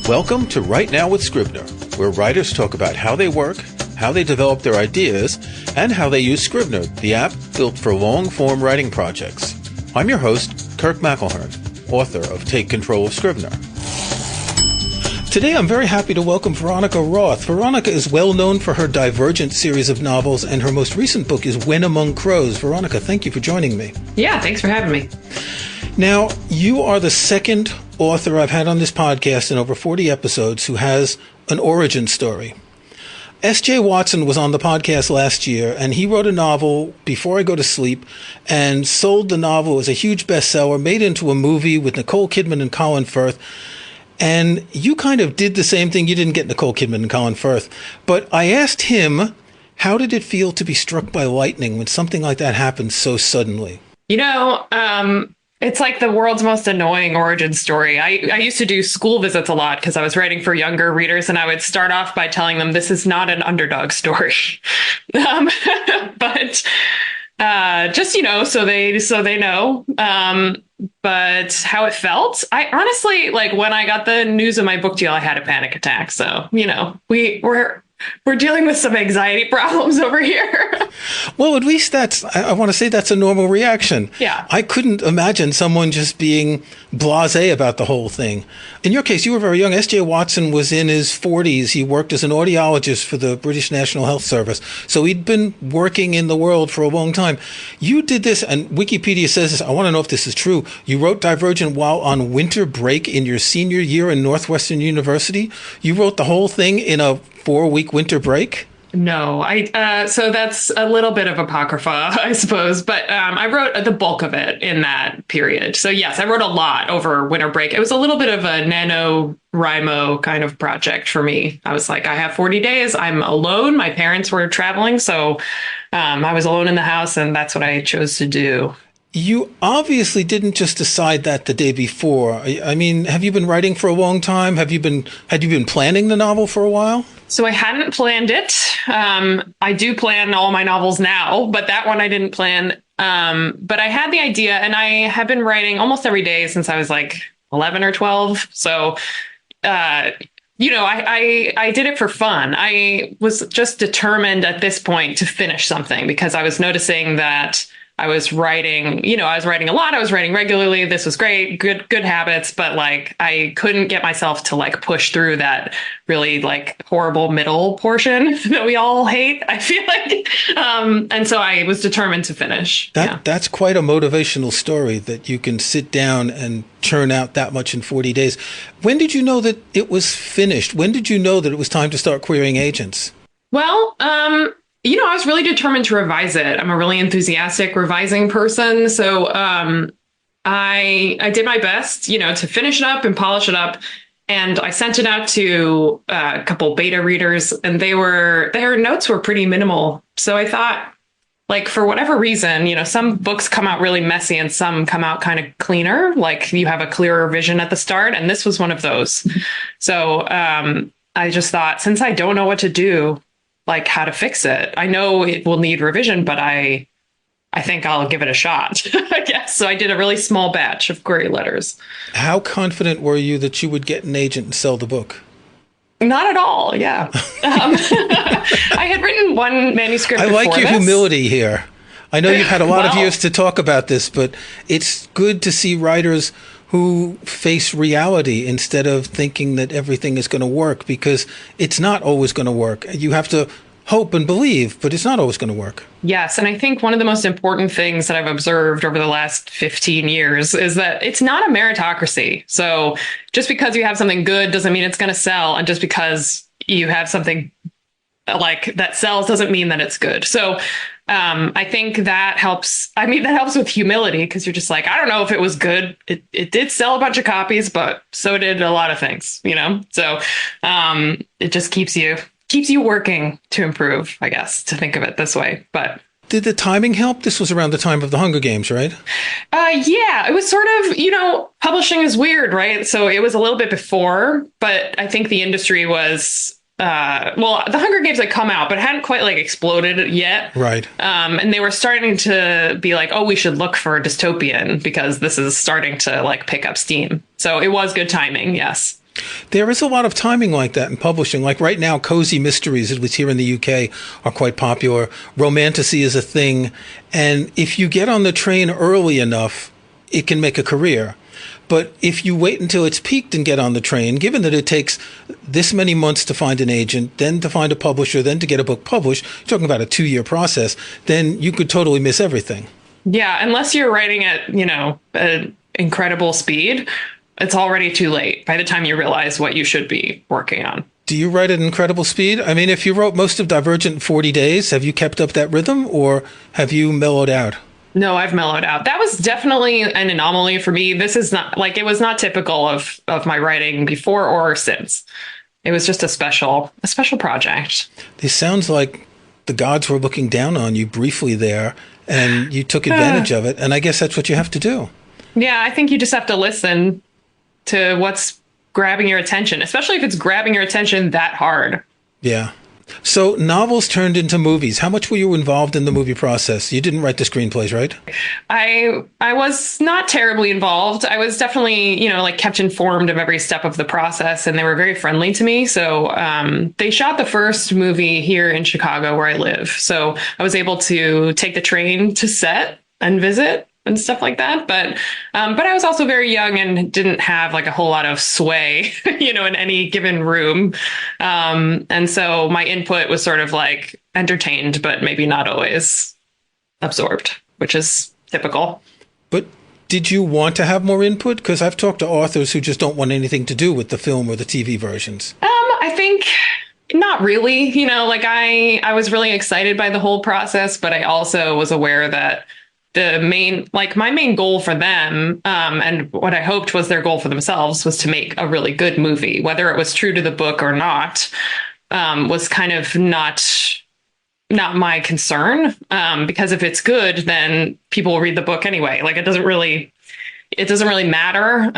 Welcome to Right Now with Scrivener, where writers talk about how they work, how they develop their ideas, and how they use Scrivener, the app built for long-form writing projects. I'm your host, Kirk McElhearn, author of Take Control of Scrivener. Today I'm very happy to welcome Veronica Roth. Veronica is well known for her Divergent series of novels, and her most recent book is When Among Crows. Veronica, thank you for joining me. Yeah, thanks for having me. Now, you are the second author I've had on this podcast in over 40 episodes who has an origin story. S.J. Watson was on the podcast last year, and he wrote a novel, Before I Go to Sleep, and sold the novel as a huge bestseller, made into a movie with Nicole Kidman and Colin Firth. And you kind of did the same thing. You didn't get Nicole Kidman and Colin Firth. But I asked him, how did it feel to be struck by lightning when something like that happens so suddenly? It's like the world's most annoying origin story. I used to do school visits a lot because I was writing for younger readers, and I would start off by telling them this is not an underdog story. But just, so they know. But how it felt, I honestly, like when I got the news of my book deal, I had a panic attack. So, we're dealing with some anxiety problems over here. Well, at least I want to say that's a normal reaction. Yeah. I couldn't imagine someone just being blasé about the whole thing. In your case, you were very young. S.J. Watson was in his 40s. He worked as an audiologist for the British National Health Service. So he'd been working in the world for a long time. You did this, and Wikipedia says this. I want to know if this is true. You wrote Divergent while on winter break in your senior year in Northwestern University. You wrote the whole thing in a 4-week winter break? No, so that's a little bit of apocrypha, I suppose. But I wrote the bulk of it in that period. So yes, I wrote a lot over winter break. It was a little bit of a Nanorimo kind of project for me. I was like, I have 40 days. I'm alone. My parents were traveling. So I was alone in the house, and that's what I chose to do. You obviously didn't just decide that the day before. I mean, have you been writing for a long time? Had you been planning the novel for a while? So I hadn't planned it. I do plan all my novels now, but that one I didn't plan. But I had the idea, and I have been writing almost every day since I was like 11 or 12. So, I did it for fun. I was just determined at this point to finish something because I was noticing that I was writing, I was writing a lot. I was writing regularly. This was great, good habits. But like, I couldn't get myself to like push through that really like horrible middle portion that we all hate, I feel like. And so I was determined to finish. That's quite a motivational story that you can sit down and churn out that much in 40 days. When did you know that it was finished? When did you know that it was time to start querying agents? Well, I was really determined to revise it. I'm a really enthusiastic revising person. So I did my best, to finish it up and polish it up. And I sent it out to a couple beta readers, and their notes were pretty minimal. So I thought, like, for whatever reason, some books come out really messy and some come out kind of cleaner. Like you have a clearer vision at the start. And this was one of those. So I just thought, since I don't know what to do, like how to fix it. I know it will need revision, but I think I'll give it a shot, I guess. So I did a really small batch of query letters. How confident were you that you would get an agent and sell the book? Not at all, yeah. I had written one manuscript before this. I like your humility here. I know you've had a lot of years to talk about this, but it's good to see writers who face reality instead of thinking that everything is going to work, because it's not always going to work. You have to hope and believe, but it's not always going to work. Yes. And I think one of the most important things that I've observed over the last 15 years is that it's not a meritocracy. So just because you have something good doesn't mean it's going to sell. And just because you have something like that sells doesn't mean that it's good. So I think that helps. I mean, that helps with humility, because you're just like, I don't know if it was good. It did sell a bunch of copies, but so did a lot of things, So it just keeps you working to improve, I guess, to think of it this way. But did the timing help? This was around the time of the Hunger Games, right? Yeah, it was sort of, publishing is weird, right? So it was a little bit before, but I think the industry was the Hunger Games had come out, but hadn't quite like exploded yet. Right. And they were starting to be like, oh, we should look for a dystopian because this is starting to like pick up steam. So it was good timing. Yes. There is a lot of timing like that in publishing. Like right now, cozy mysteries, at least here in the UK, are quite popular. Romantasy is a thing. And if you get on the train early enough, it can make a career. But if you wait until it's peaked and get on the train, given that it takes this many months to find an agent, then to find a publisher, then to get a book published, you're talking about a 2-year process, then you could totally miss everything. Yeah, unless you're writing at, an incredible speed, it's already too late by the time you realize what you should be working on. Do you write at incredible speed? I mean, if you wrote most of Divergent in 40 days, have you kept up that rhythm or have you mellowed out? No, I've mellowed out. That was definitely an anomaly for me. This is not it was not typical of my writing before or since. It was just a special project. This sounds like the gods were looking down on you briefly there and you took advantage of it. And I guess that's what you have to do. Yeah, I think you just have to listen to what's grabbing your attention, especially if it's grabbing your attention that hard. Yeah. So novels turned into movies. How much were you involved in the movie process? You didn't write the screenplays, right? I was not terribly involved. I was definitely, kept informed of every step of the process, and they were very friendly to me. So they shot the first movie here in Chicago where I live. So I was able to take the train to set and visit and stuff like that. But I was also very young and didn't have like a whole lot of sway, in any given room. And so my input was sort of like entertained, but maybe not always absorbed, which is typical. But did you want to have more input? Because I've talked to authors who just don't want anything to do with the film or the TV versions. I think not really, I was really excited by the whole process, but I also was aware that my main goal for them, and what I hoped was their goal for themselves, was to make a really good movie. Whether it was true to the book or not, was kind of not my concern. Because if it's good, then people will read the book anyway. Like it doesn't really matter,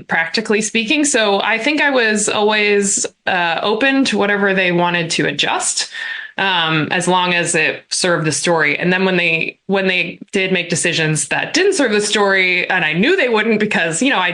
practically speaking. So I think I was always open to whatever they wanted to adjust. As long as it served the story. And then when they did make decisions that didn't serve the story, and I knew they wouldn't because, I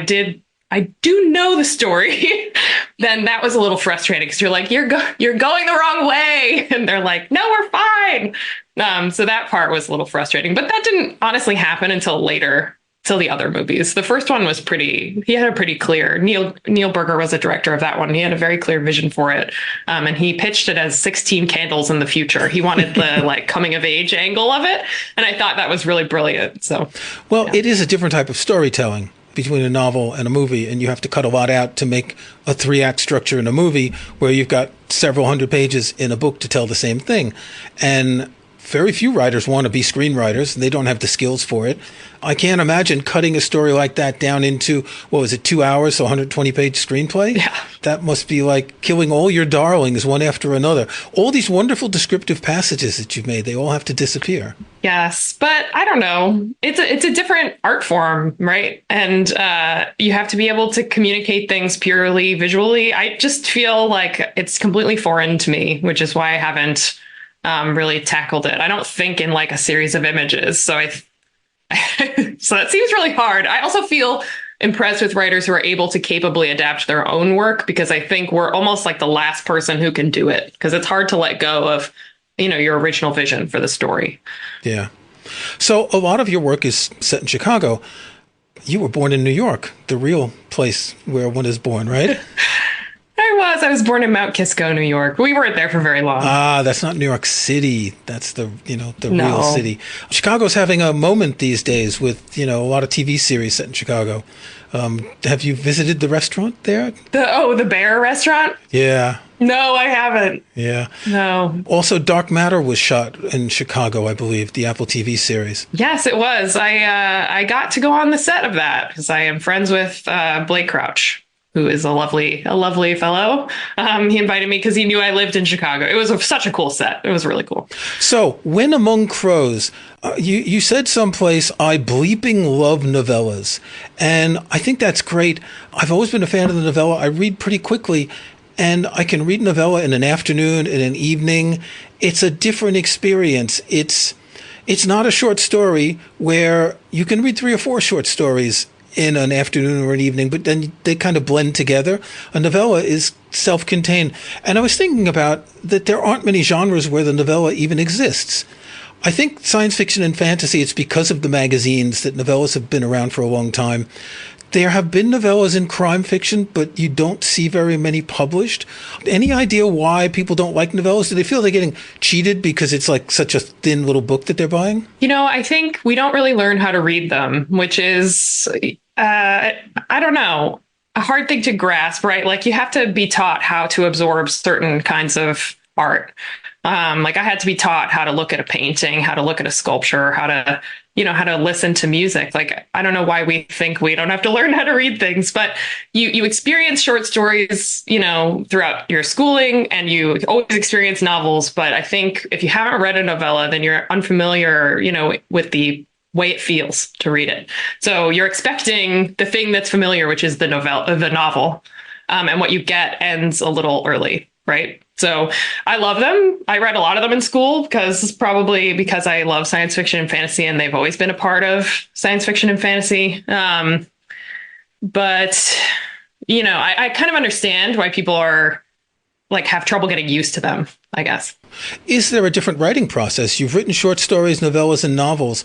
do know the story, then that was a little frustrating because you're like, you're going the wrong way. And they're like, no, we're fine. So that part was a little frustrating, but that didn't honestly happen until later. Till the other movies. The first one was he had a pretty clear, Neil Berger was a director of that one. He had a very clear vision for it. And he pitched it as 16 candles in the future. He wanted the coming of age angle of it. And I thought that was really brilliant. So, well, yeah. It is a different type of storytelling between a novel and a movie. And you have to cut a lot out to make a 3-act structure in a movie where you've got several hundred pages in a book to tell the same thing. And very few writers want to be screenwriters. They don't have the skills for it. I can't imagine cutting a story like that down into, 2 hours, so 120-page screenplay? Yeah. That must be like killing all your darlings one after another. All these wonderful descriptive passages that you've made, they all have to disappear. Yes, but I don't know. It's a different art form, right? And you have to be able to communicate things purely visually. I just feel like it's completely foreign to me, which is why I haven't really tackled it. I don't think in like a series of images. So so that seems really hard. I also feel impressed with writers who are able to capably adapt their own work, because I think we're almost like the last person who can do it, because it's hard to let go of, your original vision for the story. Yeah. So a lot of your work is set in Chicago. You were born in New York, the real place where one is born, right? I was born in Mount Kisco, New York. We weren't there for very long. That's not New York City. That's the real city. Chicago's having a moment these days with, a lot of TV series set in Chicago. Have you visited the restaurant there? The Bear restaurant? Yeah. No, I haven't. Yeah. No. Also, Dark Matter was shot in Chicago, I believe, the Apple TV series. Yes, it was. I got to go on the set of that because I am friends with Blake Crouch, who is a lovely fellow. He invited me because he knew I lived in Chicago. It was such a cool set. It was really cool. So, When Among Crows, you said someplace, I bleeping love novellas. And I think that's great. I've always been a fan of the novella. I read pretty quickly, and I can read novella in an afternoon, in an evening. It's a different experience. It's not a short story where you can read 3 or 4 short stories in an afternoon or an evening, but then they kind of blend together. A novella is self-contained. And I was thinking about that there aren't many genres where the novella even exists. I think science fiction and fantasy, it's because of the magazines that novellas have been around for a long time. There have been novellas in crime fiction, but you don't see very many published. Any idea why people don't like novellas? Do they feel they're getting cheated because it's like such a thin little book that they're buying? I think we don't really learn how to read them, which is, I don't know, a hard thing to grasp, right? Like you have to be taught how to absorb certain kinds of art. Like I had to be taught how to look at a painting, how to look at a sculpture, how to listen to music. Like, I don't know why we think we don't have to learn how to read things, but you experience short stories, throughout your schooling, and you always experience novels. But I think if you haven't read a novella, then you're unfamiliar, with the way it feels to read it. So you're expecting the thing that's familiar, which is the novel, and what you get ends a little early, right? So I love them. I read a lot of them in school because I love science fiction and fantasy, and they've always been a part of science fiction and fantasy. But I kind of understand why people are have trouble getting used to them, I guess. Is there a different writing process? You've written short stories, novellas, and novels.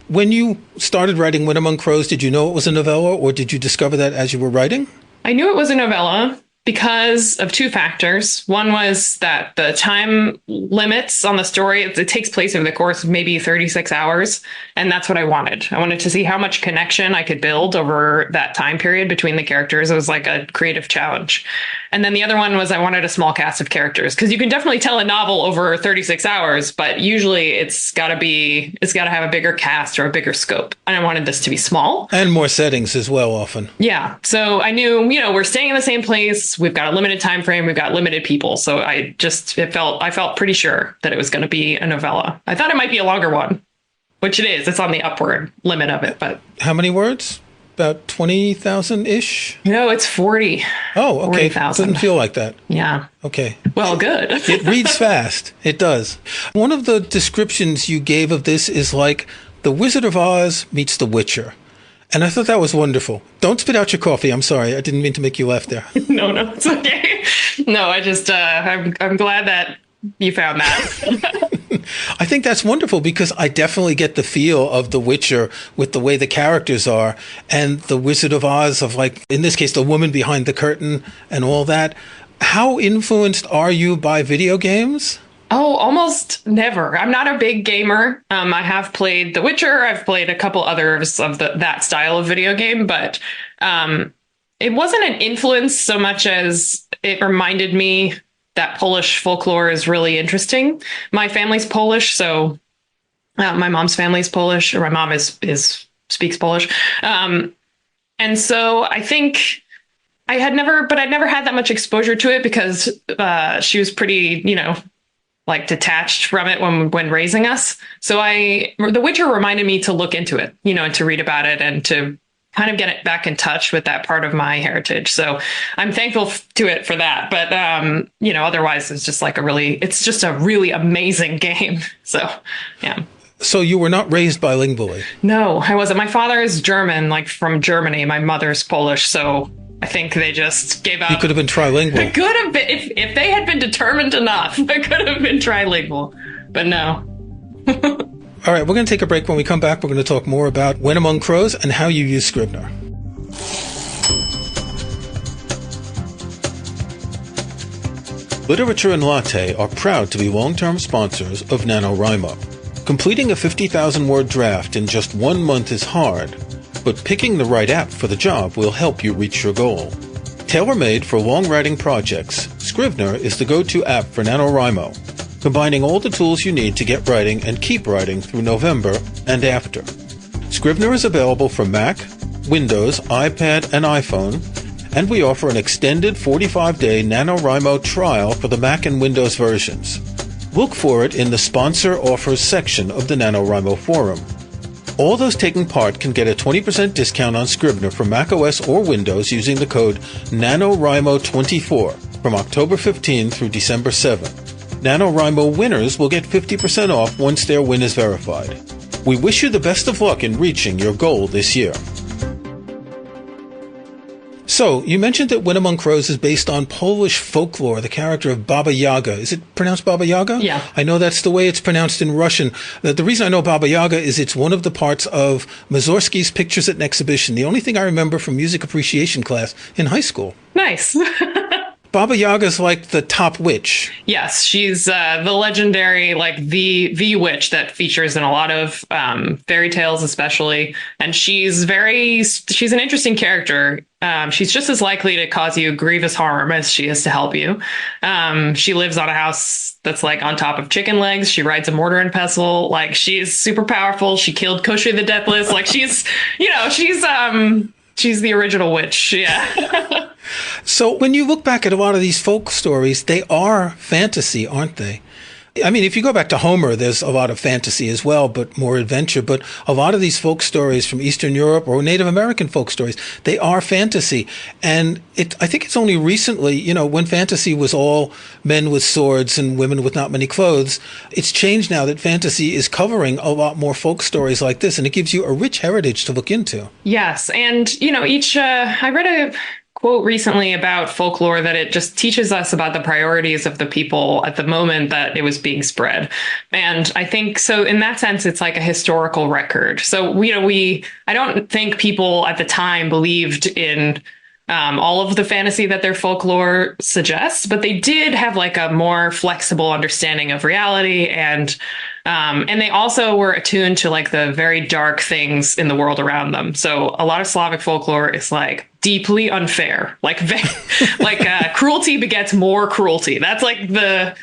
When you started writing When Among Crows, did you know it was a novella, or did you discover that as you were writing? I knew it was a novella because of two factors. One was that the time limits on the story, it takes place over the course of maybe 36 hours. And that's what I wanted. I wanted to see how much connection I could build over that time period between the characters. It was like a creative challenge. And then the other one was I wanted a small cast of characters, because you can definitely tell a novel over 36 hours, but usually it's got to have a bigger cast or a bigger scope. And I wanted this to be small. And more settings as well, often. Yeah. So I knew, we're staying in the same place. We've got a limited time frame. We've got limited people. So I felt pretty sure that it was going to be a novella. I thought it might be a longer one, which it is. It's on the upward limit of it. But how many words? About 20,000-ish? No, it's 40. Oh, okay. 40,000. Doesn't feel like that. Yeah. Okay. Well, good. It reads fast. It does. One of the descriptions you gave of this is like The Wizard of Oz meets The Witcher. And I thought that was wonderful. Don't spit out your coffee. I'm sorry. I didn't mean to make you laugh there. No, it's okay. No, I just, I'm glad that you found that. I think that's wonderful, because I definitely get the feel of The Witcher with the way the characters are, and The Wizard of Oz of, like, in this case, the woman behind the curtain and all that. How influenced are you by video games? Oh, almost never. I'm not a big gamer. I have played The Witcher. I've played a couple others of that style of video game, but it wasn't an influence so much as it reminded me that Polish folklore is really interesting. My family's Polish, so my mom's family's Polish, or my mom speaks Polish. And so I think I'd never had that much exposure to it, because she was pretty, detached from it when raising us. So The Witcher reminded me to look into it, and to read about it, and to kind of get it back in touch with that part of my heritage. So I'm thankful to it for that. But, otherwise it's just a really amazing game. So, yeah. So you were not raised bilingually? No, I wasn't. My father is German, from Germany. My mother's Polish. So I think they just gave up. You could have been trilingual. It could have been, if they had been determined enough, it could have been trilingual, but no. All right, we're going to take a break. When we come back, we're going to talk more about When Among Crows and how you use Scrivener. Literature and Latte are proud to be long-term sponsors of NaNoWriMo. Completing a 50,000-word draft in just 1 month is hard, but picking the right app for the job will help you reach your goal. Tailor-made for long-writing projects, Scrivener is the go-to app for NaNoWriMo, combining all the tools you need to get writing and keep writing through November and after. Scrivener is available for Mac, Windows, iPad, and iPhone, and we offer an extended 45-day NaNoWriMo trial for the Mac and Windows versions. Look for it in the Sponsor Offers section of the NaNoWriMo forum. All those taking part can get a 20% discount on Scrivener for macOS or Windows using the code NaNoWriMo24 from October 15 through December 7. NaNoWriMo winners will get 50% off once their win is verified. We wish you the best of luck in reaching your goal this year. So, you mentioned that When Among Crows is based on Polish folklore, the character of Baba Yaga. Is it pronounced Baba Yaga? Yeah. I know that's the way it's pronounced in Russian. The reason I know Baba Yaga is it's one of the parts of Mussorgsky's Pictures at an Exhibition, the only thing I remember from music appreciation class in high school. Nice. Baba Yaga's like the top witch. Yes, she's the legendary, like the witch that features in a lot of fairy tales, especially. And she's an interesting character. She's just as likely to cause you grievous harm as she is to help you. She lives on a house that's like on top of chicken legs. She rides a mortar and pestle. Like, she's super powerful. She killed Kosher the Deathless. Like, she's the original witch. Yeah. So when you look back at a lot of these folk stories, they are fantasy, aren't they? I mean, if you go back to Homer, there's a lot of fantasy as well, but more adventure. But a lot of these folk stories from Eastern Europe or Native American folk stories, they are fantasy. And I think it's only recently, when fantasy was all men with swords and women with not many clothes, it's changed now that fantasy is covering a lot more folk stories like this. And it gives you a rich heritage to look into. Yes. And, I read a quote recently about folklore that it just teaches us about the priorities of the people at the moment that it was being spread. And I think so in that sense, it's like a historical record. So, I don't think people at the time believed in all of the fantasy that their folklore suggests, but they did have like a more flexible understanding of reality, and they also were attuned to like the very dark things in the world around them. So a lot of Slavic folklore is like deeply unfair, like cruelty begets more cruelty. That's like the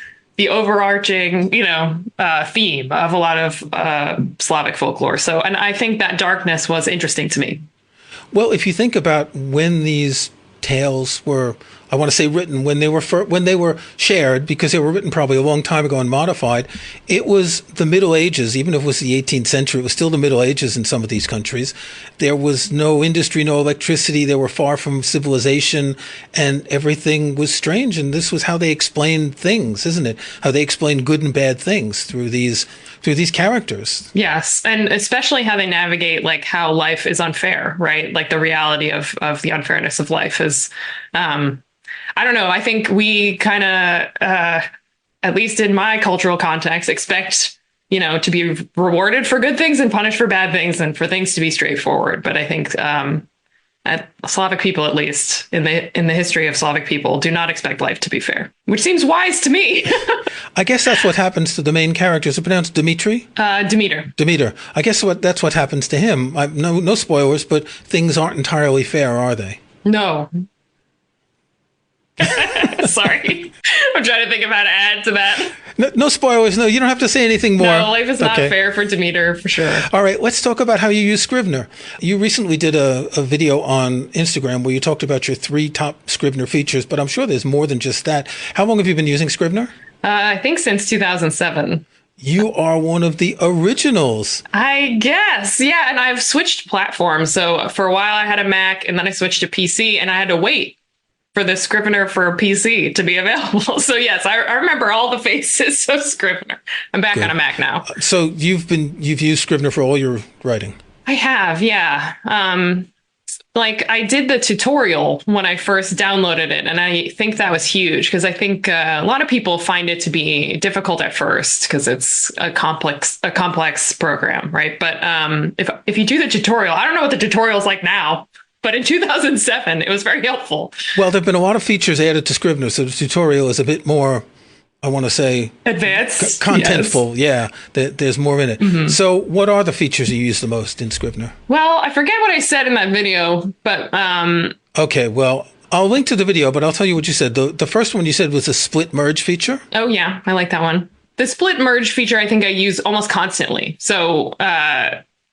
overarching, theme of a lot of Slavic folklore. So, and I think that darkness was interesting to me. Well, if you think about when these tales were, I want to say written, when they were shared, because they were written probably a long time ago and modified, it was the Middle Ages. Even if it was the 18th century, it was still the Middle Ages in some of these countries. There was no industry, no electricity. They were far from civilization, and everything was strange. And this was how they explained things, isn't it? How they explained good and bad things through these characters. Yes. And especially how they navigate like how life is unfair, right? Like the reality of the unfairness of life is, I don't know. I think we kind of, at least in my cultural context, expect, to be rewarded for good things and punished for bad things and for things to be straightforward. But I think Slavic people, at least in the history of Slavic people, do not expect life to be fair, which seems wise to me. I guess that's what happens to the main character. Is it pronounced Dmitri? Demeter. I guess that's what happens to him. No spoilers, but things aren't entirely fair, are they? No. Sorry. I'm trying to think of how to add to that. No spoilers. No, you don't have to say anything more. No, life is not fair for Demeter, for sure. All right, let's talk about how you use Scrivener. You recently did a video on Instagram where you talked about your 3 top Scrivener features, but I'm sure there's more than just that. How long have you been using Scrivener? I think since 2007. You are one of the originals. I guess. Yeah, and I've switched platforms. So for a while I had a Mac, and then I switched to PC, and I had to wait for the Scrivener for a PC to be available. So yes, I remember all the faces of Scrivener. I'm back on a Mac now. So you've used Scrivener for all your writing? I have, yeah. Like I did the tutorial when I first downloaded it, and I think that was huge because I think a lot of people find it to be difficult at first because it's a complex program, right? But if you do the tutorial, I don't know what the tutorial is like now, but in 2007, it was very helpful. Well, there have been a lot of features added to Scrivener, so the tutorial is a bit more, I want to say, advanced, contentful. Yes. Yeah, there's more in it. Mm-hmm. So what are the features you use the most in Scrivener? Well, I forget what I said in that video, but... Okay, well, I'll link to the video, but I'll tell you what you said. The first one you said was the split merge feature. Oh, yeah, I like that one. The split merge feature, I think I use almost constantly. So...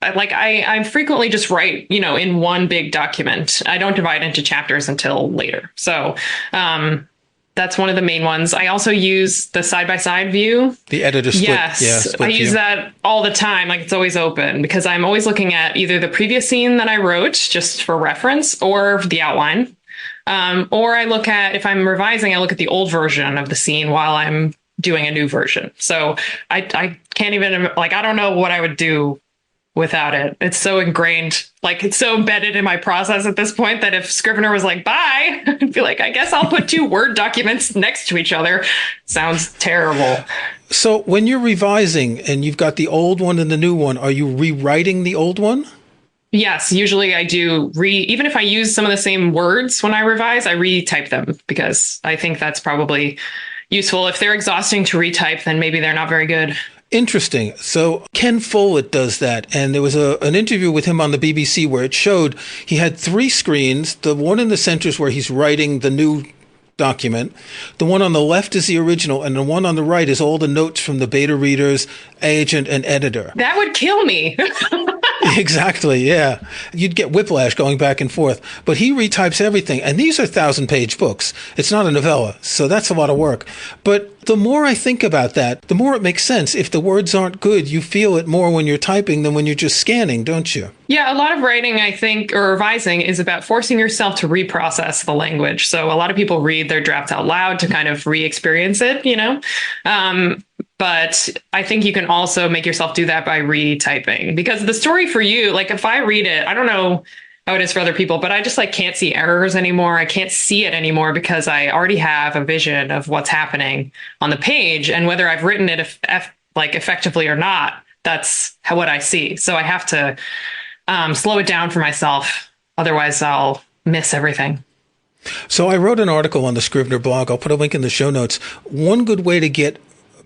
I frequently just write, in one big document. I don't divide into chapters until later. So that's one of the main ones. I also use the side-by-side view. The editor split. Yes, yeah, split I use that all the time. Like it's always open because I'm always looking at either the previous scene that I wrote just for reference or the outline. Or I look at, if I'm revising, I look at the old version of the scene while I'm doing a new version. So I can't even, I don't know what I would do without it. It's so ingrained, like it's so embedded in my process at this point that if Scrivener was like, bye, I'd be like, I guess I'll put two Word documents next to each other. Sounds terrible. So when you're revising and you've got the old one and the new one, are you rewriting the old one? Yes, usually I do even if I use some of the same words when I revise, I retype them because I think that's probably useful. If they're exhausting to retype, then maybe they're not very good. Interesting. So Ken Follet does that. And there was an interview with him on the BBC where it showed he had three screens. The one in the center is where he's writing the new document. The one on the left is the original, and the one on the right is all the notes from the beta readers, agent, and editor. That would kill me. Exactly, yeah. You'd get whiplash going back and forth. But he retypes everything. And these are 1,000-page books. It's not a novella, so that's a lot of work. But the more I think about that, the more it makes sense. If the words aren't good, you feel it more when you're typing than when you're just scanning, don't you? Yeah, a lot of writing, I think, or revising is about forcing yourself to reprocess the language. So a lot of people read their drafts out loud to kind of re-experience it, you know? But I think you can also make yourself do that by retyping, because the story for you, like if I read it, I don't know how it is for other people, but I just like can't see errors anymore. I can't see it anymore because I already have a vision of what's happening on the page, and whether I've written it like effectively or not, that's what I see. So I have to slow it down for myself. Otherwise, I'll miss everything. So I wrote an article on the Scrivener blog. I'll put a link in the show notes. One good way to get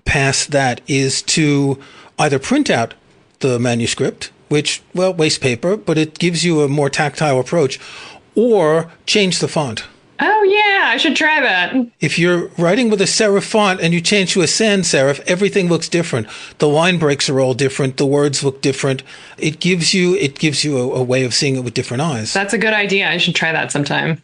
past that is to either print out the manuscript, which, well, waste paper, but it gives you a more tactile approach, or change the font. Oh, yeah, I should try that. If you're writing with a serif font and you change to a sans serif, everything looks different. The line breaks are all different. The words look different. It gives you a way of seeing it with different eyes. That's a good idea. I should try that sometime.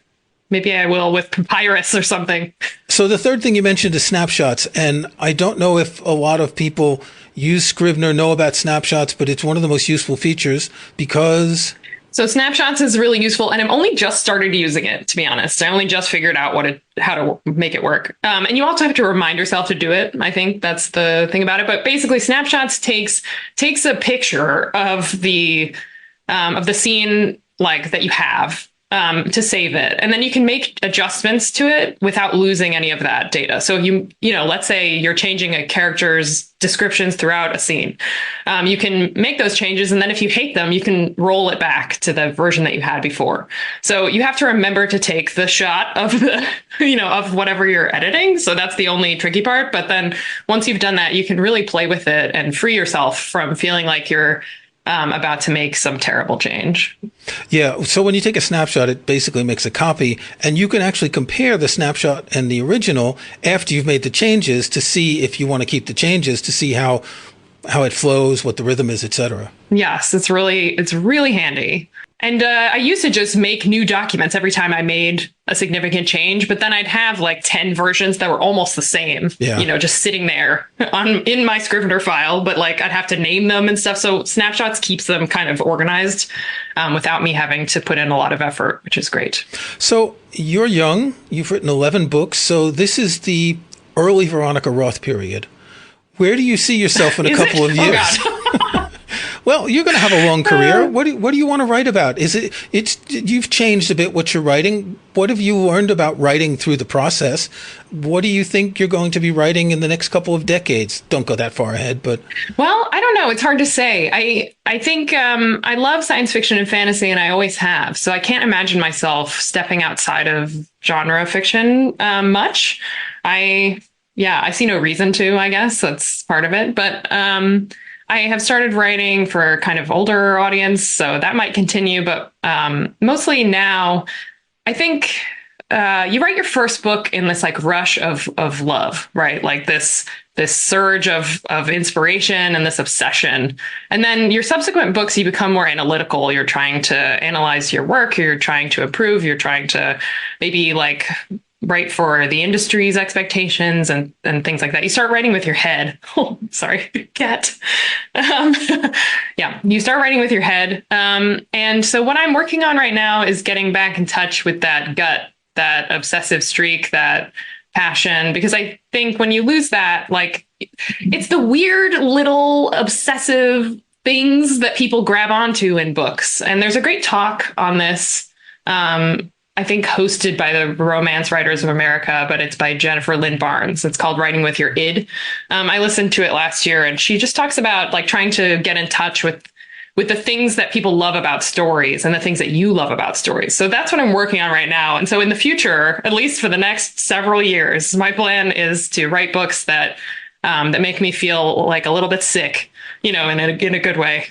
Maybe I will with Papyrus or something. So the third thing you mentioned is snapshots. And I don't know if a lot of people use Scrivener, know about snapshots, but it's one of the most useful features because... So Snapshots is really useful, and I've only just started using it, to be honest. I only just figured out how to make it work. And you also have to remind yourself to do it. I think that's the thing about it. But basically, Snapshots takes a picture of the scene like that you have. To save it. And then you can make adjustments to it without losing any of that data. So you know, let's say you're changing a character's descriptions throughout a scene. You can make those changes. And then if you hate them, you can roll it back to the version that you had before. So you have to remember to take the shot of of whatever you're editing. So that's the only tricky part. But then once you've done that, you can really play with it and free yourself from feeling like you're about to make some terrible change. Yeah. So when you take a snapshot, it basically makes a copy, and you can actually compare the snapshot and the original after you've made the changes to see if you want to keep the changes, to see how it flows, what the rhythm is, etc. Yes, it's really handy. And I used to just make new documents every time I made a significant change, but then I'd have like 10 versions that were almost the same, just sitting there in my Scrivener file, but like I'd have to name them and stuff. So Snapshots keeps them kind of organized without me having to put in a lot of effort, which is great. So you're young, you've written 11 books. So this is the early Veronica Roth period. Where do you see yourself in a couple of years? Oh, God. Well, you're going to have a long career. What do you want to write about? You've changed a bit what you're writing. What have you learned about writing through the process? What do you think you're going to be writing in the next couple of decades? Don't go that far ahead, but... Well, I don't know. It's hard to say. I think I love science fiction and fantasy, and I always have. So I can't imagine myself stepping outside of genre fiction much. I see no reason to, I guess. That's part of it. But I have started writing for kind of older audience, so that might continue. But mostly now, I think you write your first book in this like rush of love, right? Like this surge of inspiration and this obsession. And then your subsequent books, you become more analytical. You're trying to analyze your work. You're trying to improve. You're trying to maybe like write for the industry's expectations and things like that. You start writing with your head. Oh, sorry, cat. You start writing with your head. And so what I'm working on right now is getting back in touch with that gut, that obsessive streak, that passion, because I think when you lose that, like it's the weird little obsessive things that people grab onto in books. And there's a great talk on this, I think hosted by the Romance Writers of America, but it's by Jennifer Lynn Barnes. It's called Writing with Your Id. I listened to it last year, and she just talks about like trying to get in touch with the things that people love about stories and the things that you love about stories. So that's what I'm working on right now. And so in the future, at least for the next several years, my plan is to write books that that make me feel like a little bit sick, in a good way.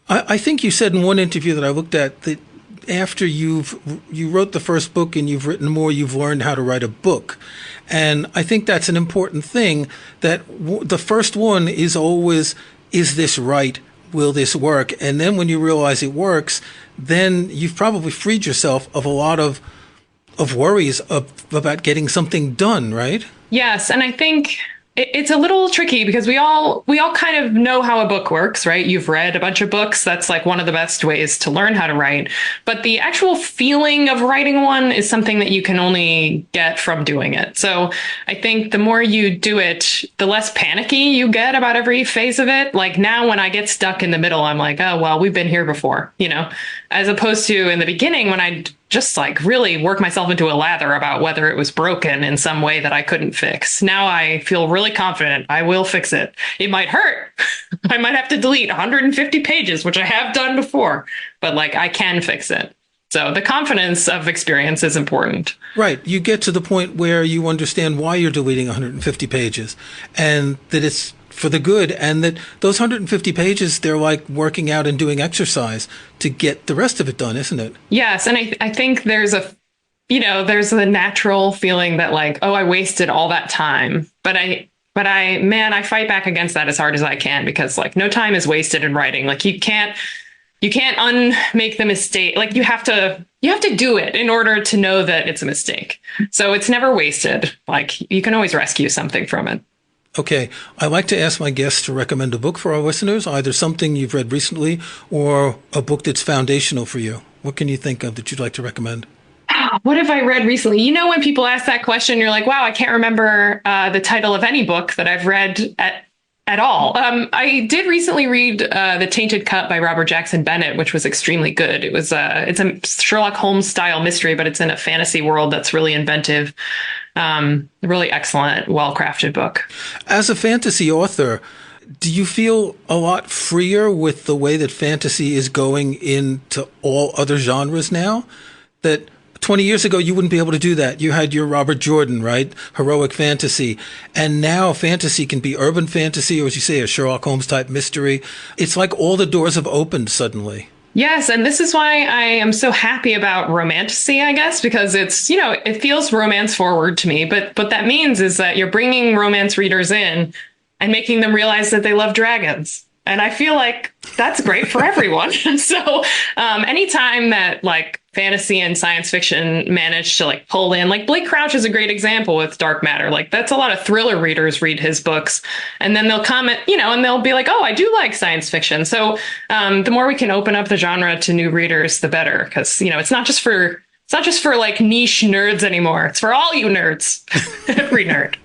I think you said in one interview that I looked at that after you wrote the first book and you've written more, you've learned how to write a book. And I think that's an important thing, that the first one is always, is this right? Will this work? And then when you realize it works, then you've probably freed yourself of a lot of worries about getting something done, right? Yes. And I think it's a little tricky because we all kind of know how a book works, right? You've read a bunch of books. That's like one of the best ways to learn how to write. But the actual feeling of writing one is something that you can only get from doing it. So I think the more you do it, the less panicky you get about every phase of it. Like now when I get stuck in the middle, I'm like, oh, well, we've been here before, as opposed to in the beginning when I just like really work myself into a lather about whether it was broken in some way that I couldn't fix. Now I feel really confident I will fix it. It might hurt. I might have to delete 150 pages, which I have done before, but like I can fix it. So the confidence of experience is important. Right. You get to the point where you understand why you're deleting 150 pages and that it's for the good, and that those 150 pages, they're like working out and doing exercise to get the rest of it done, isn't it? Yes. And I think there's there's a natural feeling that like, oh, I wasted all that time. But I fight back against that as hard as I can, because like no time is wasted in writing. Like you can't unmake the mistake. Like you have to do it in order to know that it's a mistake. So it's never wasted. Like you can always rescue something from it. Okay. I like to ask my guests to recommend a book for our listeners, either something you've read recently or a book that's foundational for you. What can you think of that you'd like to recommend? What have I read recently? When people ask that question, you're like, wow, I can't remember the title of any book that I've read at all. I did recently read The Tainted Cup by Robert Jackson Bennett, which was extremely good. It's a Sherlock Holmes style mystery, but it's in a fantasy world that's really inventive. Really excellent, well-crafted book. As a fantasy author, do you feel a lot freer with the way that fantasy is going into all other genres now? That 20 years ago, you wouldn't be able to do that. You had your Robert Jordan, right? Heroic fantasy. And now fantasy can be urban fantasy, or as you say, a Sherlock Holmes type mystery. It's like all the doors have opened suddenly. Yes, and this is why I am so happy about romantasy, I guess, because it's, it feels romance forward to me. But what that means is that you're bringing romance readers in and making them realize that they love dragons. And I feel like that's great for everyone. So anytime that like fantasy and science fiction manage to like pull in, like Blake Crouch is a great example with Dark Matter. Like that's a lot of thriller readers read his books and then they'll comment, and they'll be like, oh, I do like science fiction. So the more we can open up the genre to new readers, the better. Because, it's not just for like niche nerds anymore. It's for all you nerds, every nerd.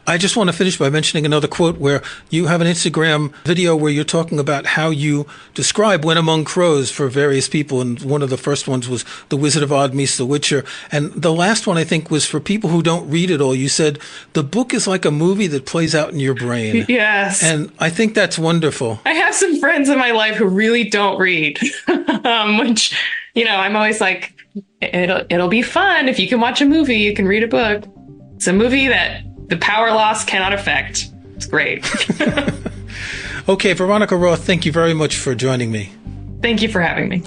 I just want to finish by mentioning another quote where you have an Instagram video where you're talking about how you describe When Among Crows for various people. And one of the first ones was The Wizard of Oz meets The Witcher. And the last one, I think, was for people who don't read it all. You said the book is like a movie that plays out in your brain. Yes. And I think that's wonderful. I have some friends in my life who really don't read, which, I'm always like, it'll be fun. If you can watch a movie, you can read a book. It's a movie that the power loss cannot affect. It's great. Okay, Veronica Roth, thank you very much for joining me. Thank you for having me.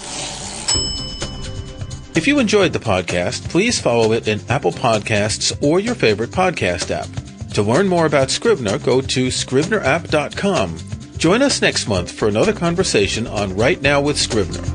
If you enjoyed the podcast, please follow it in Apple Podcasts or your favorite podcast app. To learn more about Scrivener, go to scrivenerapp.com. Join us next month for another conversation on Right Now with Scrivener.